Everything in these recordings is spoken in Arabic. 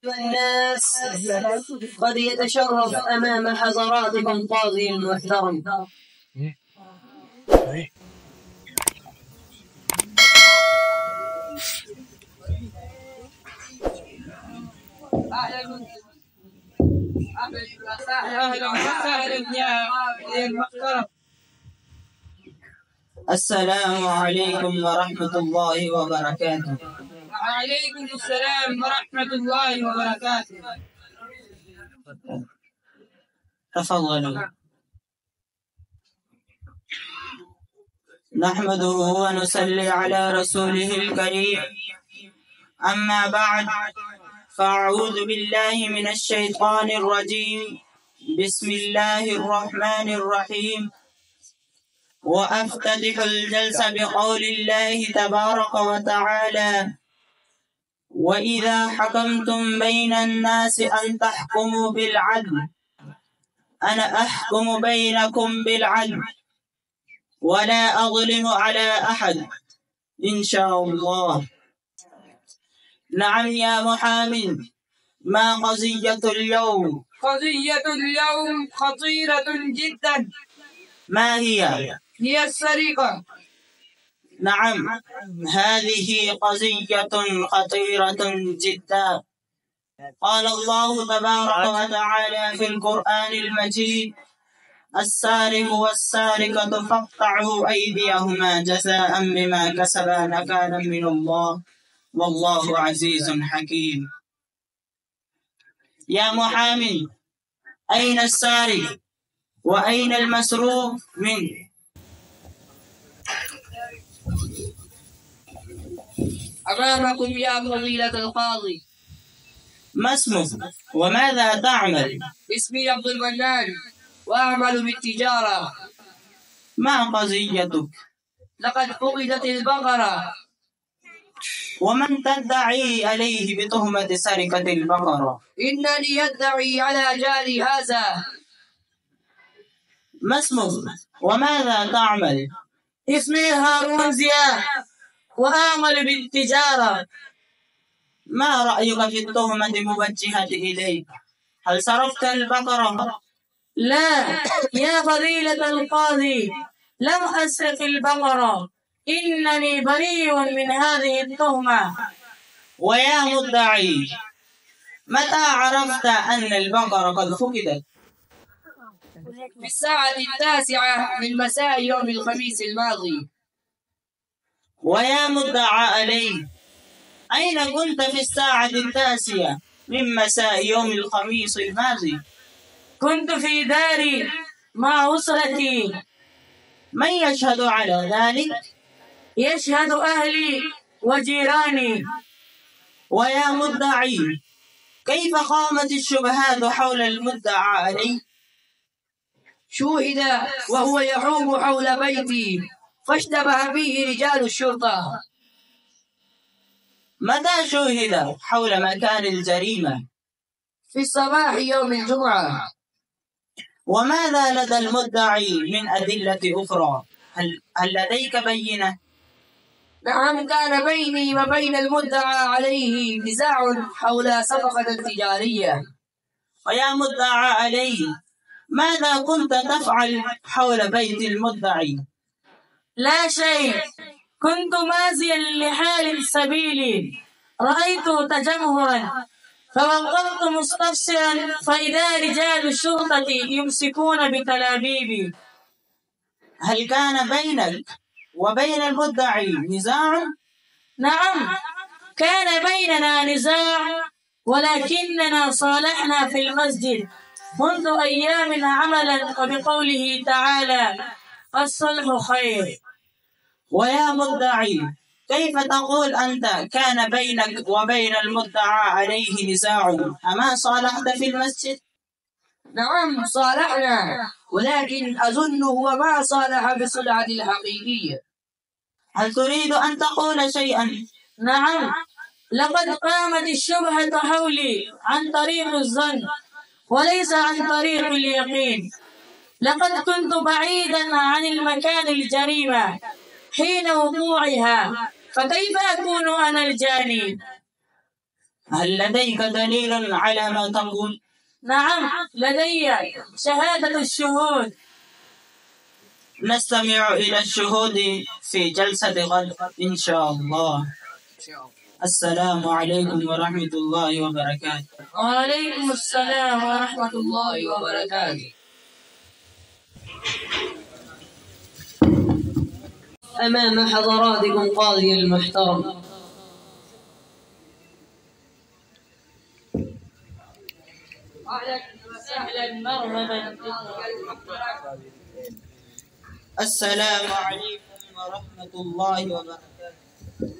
الناس قد يتشرف أمام حضراتكم قاضي محترم. أهلا وسهلا يا المحترم. السلام عليكم ورحمة الله وبركاته. وعليكم السلام ورحمة الله وبركاته. تفضلوا. نحمده ونصلي على رسوله الكريم. أما بعد، فأعوذ بالله من الشيطان الرجيم. بسم الله الرحمن الرحيم. وأفتتح الجلسة بقول الله تبارك وتعالى: وإذا حكمتم بين الناس أن تحكموا بالعدل. أنا أحكم بينكم بالعدل ولا أظلم على أحد إن شاء الله. نعم يا محامي، ما قضية اليوم؟ قضية اليوم خطيرة جدا. ما هي؟ هي السرقة. نعم، هذه قضية خطيرة جدا. قال الله تبارك وتعالى في القرآن المجيد: السارق والسارقة فاقطعوا أيديهما جزاء بما كسبا نكالا من الله والله عزيز حكيم. يا محامي، أين السارق وأين المسروق منه؟ أمامكم يا فضيلة القاضي. ما اسمك وماذا تعمل؟ اسمي عبد المنان وأعمل بالتجارة. ما قضيتك؟ لقد فقدت البقرة. ومن تدعي عليه بتهمة سرقة البقرة؟ إنني يدعي على جاري هذا. ما اسمك وماذا تعمل؟ اسمي هارون زياد وأعمل بالتجارة. ما رأيك في التهمة الموجهة إليك؟ هل سرقت البقرة؟ لا يا فضيلة القاضي، لم أسرق البقرة. إنني بريء من هذه التهمة. ويا مدعي، متى عرفت أن البقرة قد فقدت؟ في الساعة 9 من مساء يوم الخميس الماضي. ويا مدعى عليه، أين كنت في الساعة 9 من مساء يوم الخميس الماضي؟ كنت في داري مع أسرتي. من يشهد على ذلك؟ يشهد أهلي وجيراني. ويا مدعي، كيف قامت الشبهات حول المدعى عليه؟ شوهد وهو يحوم حول بيتي فاشتبه به رجال الشرطة. متى شوهد حول مكان الجريمة؟ في صباح يوم الجمعة. وماذا لدى المدعي من أدلة أخرى؟ هل لديك بينة؟ نعم، كان بيني وبين المدعى عليه نزاع حول صفقة تجارية. ويا مدعى عليه، ماذا كنت تفعل حول بيت المدعي؟ لا شيء، كنت ماشيا لحال السبيل، رأيت تجمهرا فوقفت مستفسرا فإذا رجال الشرطة يمسكون بتلابيبي. هل كان بينك وبين المدعي نزاع؟ نعم، كان بيننا نزاع، ولكننا صالحنا في المسجد منذ أيام عملا، وبقوله تعالى: الصلح خير. ويا مدعي، كيف تقول أنت كان بينك وبين المدعى عليه نزاع؟ أما صالحت في المسجد؟ نعم صالحنا، ولكن أظن هو ما صالح بالصلحة الحقيقية. هل تريد أن تقول شيئا؟ نعم، لقد قامت الشبهة حولي عن طريق الظن وليس عن طريق اليقين. لقد كنت بعيدا عن المكان الجريمة حين وقوعها، فكيف أكون أنا الجاني؟ هل لديك دليل على ما تقول؟ نعم لدي شهادة الشهود. نستمع إلى الشهود في جلسة غد إن شاء الله. السلام عليكم ورحمة الله وبركاته. وعليكم السلام ورحمة الله وبركاته. أمام حضراتكم قاضي المحترم. السلام عليكم ورحمة الله وبركاته.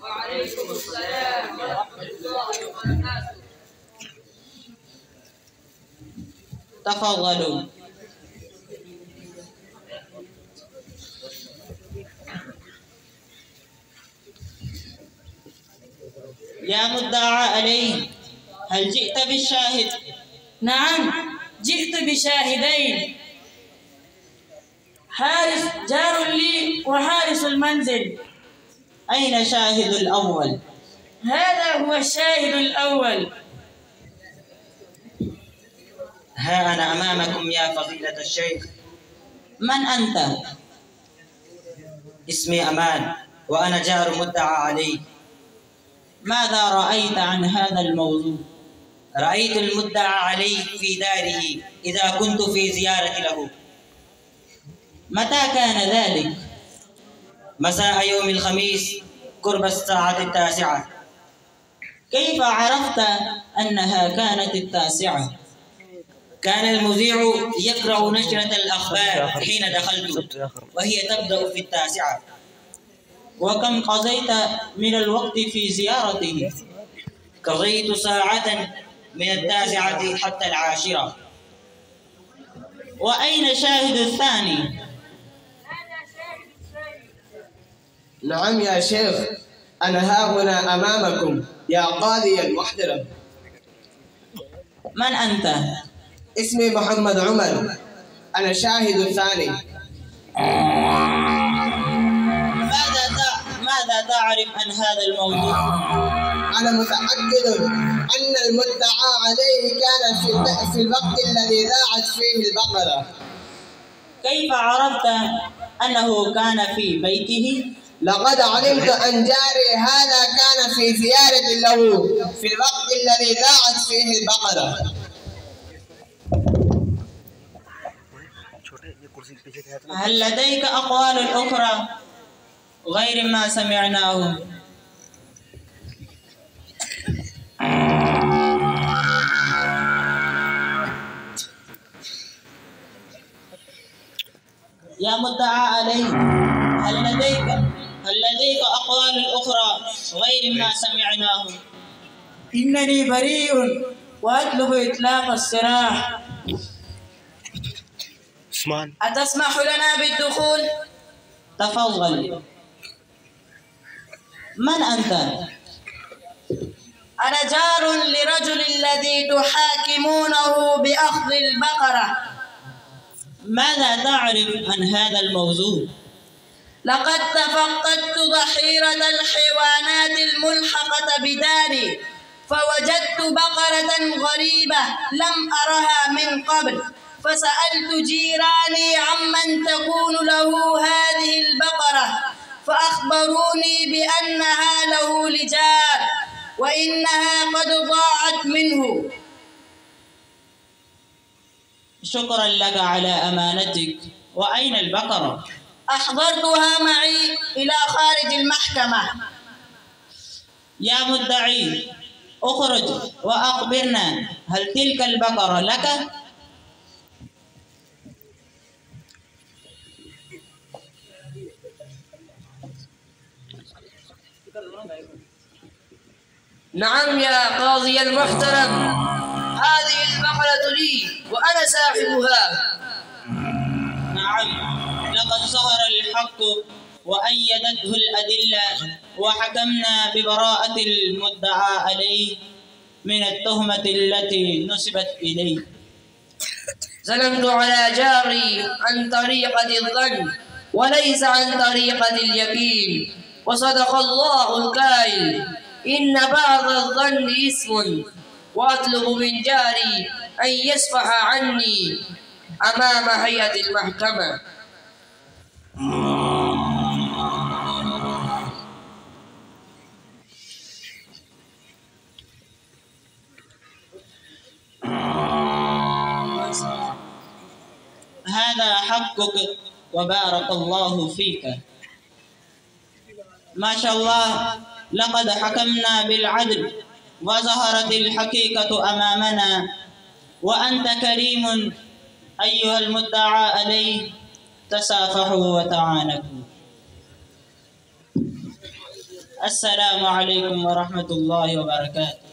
وعليكم السلام ورحمة الله وبركاته. تفضلوا. يا مدعى عليه، هل جئت بالشاهد؟ نعم جئت بشاهدين، حارس جار لي وحارس المنزل. أين شاهد الأول؟ هذا هو الشاهد الأول. ها أنا أمامكم يا فضيلة الشيخ. من أنت؟ اسمي أمان وأنا جار مدعى عليه. ماذا رأيت عن هذا الموضوع؟ رأيت المدعى عليه في داره إذا كنت في زيارة له. متى كان ذلك؟ مساء يوم الخميس قرب الساعة 9. كيف عرفت أنها كانت 9؟ كان المذيع يقرأ نشرة الأخبار حين دخلت وهي تبدأ في 9. وكم قضيت من الوقت في زيارته؟ قضيت ساعة من 9 حتى 10. وأين شاهد الثاني؟ نعم يا شيخ، أنا ها هنا أمامكم يا قاضي المحترم. من أنت؟ اسمي محمد عمر، أنا شاهد الثاني. ماذا تعرف عن هذا الموضوع؟ أنا متأكد أن المدعى عليه كان في الوقت الذي ذاعت فيه البقرة. كيف عرفت أنه كان في بيته؟ لقد علمت أن جاري هذا كان في زيارة له في الوقت الذي ذاعت فيه البقرة. هل لديك أقوال أخرى غير ما سمعناه؟ يا مدعى عليه، هل لديك أقوال أخرى غير ما سمعناه؟ إنني بريء وأطلب إطلاق السراح. أتسمح لنا بالدخول؟ تفضل. من أنت؟ أنا جار لرجل الذي تحاكمونه بأخذ البقرة. ماذا تعرف عن هذا الموضوع؟ لقد تفقدت ضحيرة الحيوانات الملحقة بداري، فوجدت بقرة غريبة لم أرها من قبل، فسألت جيراني عمن تكون له هذه البقرة، فأخبروني بأنها له لجار وإنها قد ضاعت منه. شكرا لك على أمانتك. وأين البقرة؟ أحضرتها معي إلى خارج المحكمة. يا مدعي، اخرج وأخبرنا، هل تلك البقرة لك؟ نعم يا قاضي المحترم، هذه البقرة لي وأنا صاحبها. نعم، لقد ظهر الحق وأيدته الأدلة، وحكمنا ببراءة المدعى عليه من التهمة التي نسبت إليه. ظلمت على جاري عن طريقة الظن وليس عن طريقة اليقين، وصدق الله القائل: إن بعض الظن إثم وأطلب من جاري أن يصفح عني أمام هيئة المحكمة. هذا حقك وبارك الله فيك. ما شاء الله، لقد حكمنا بالعدل وظهرت الحقيقة أمامنا، وأنت كريم أيها المدعى عليه. تسافحوا وتعانقوا. السلام عليكم ورحمة الله وبركاته.